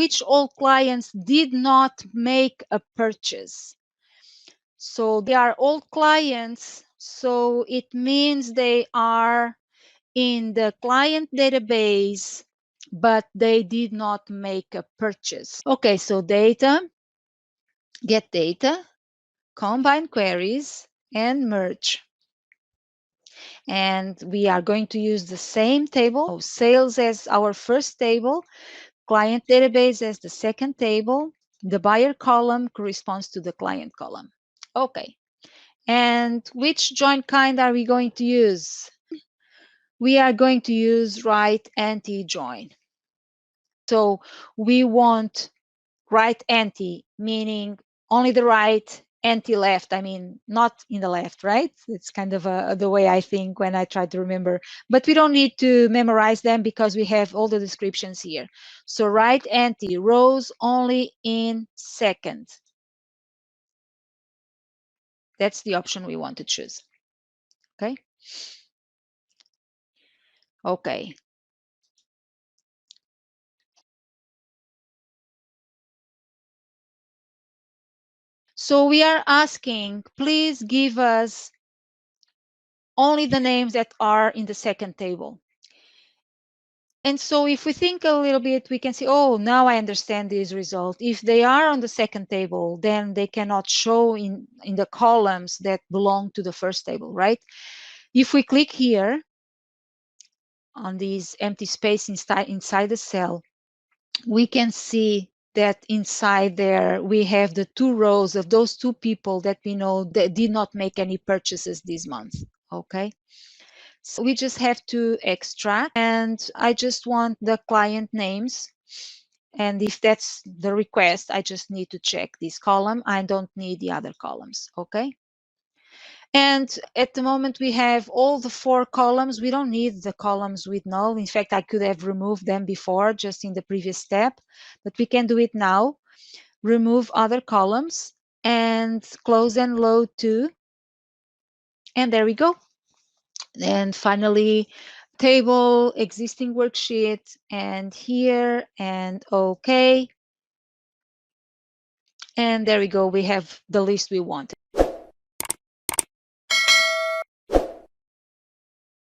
which all clients did not make a purchase. So they are all clients, so it means they are in the client database, but they did not make a purchase. Okay, so data, get data, combine queries, and merge. And we are going to use the same table, sales as our first table, client database as the second table. The buyer column corresponds to the client column. Okay. And which join kind are we going to use? We are going to use right anti-join. So we want right anti, meaning only the right, anti-left. I mean, not in the left, right? It's kind of the way I think when I try to remember. But we don't need to memorize them because we have all the descriptions here. So right anti, rows only in second. That's the option we want to choose. Okay. Okay. So we are asking, please give us only the names that are in the second table. And so if we think a little bit, we can see, oh, now I understand this result. If they are on the second table, then they cannot show in the columns that belong to the first table, right? If we click here on this empty space inside the cell, we can see that inside there we have the 2 rows of those 2 people that we know that did not make any purchases this month. Okay, so we just have to extract, and I just want the client names, and if that's the request, I just need to check this column. I don't need the other columns. Okay, and at the moment we have all the 4 columns. We don't need the columns with null. In fact, I could have removed them before, just in the previous step, but we can do it now. Remove other columns and close and load to, and there we go. And finally, table, existing worksheet, and here, and okay. And there we go, we have the list we wanted.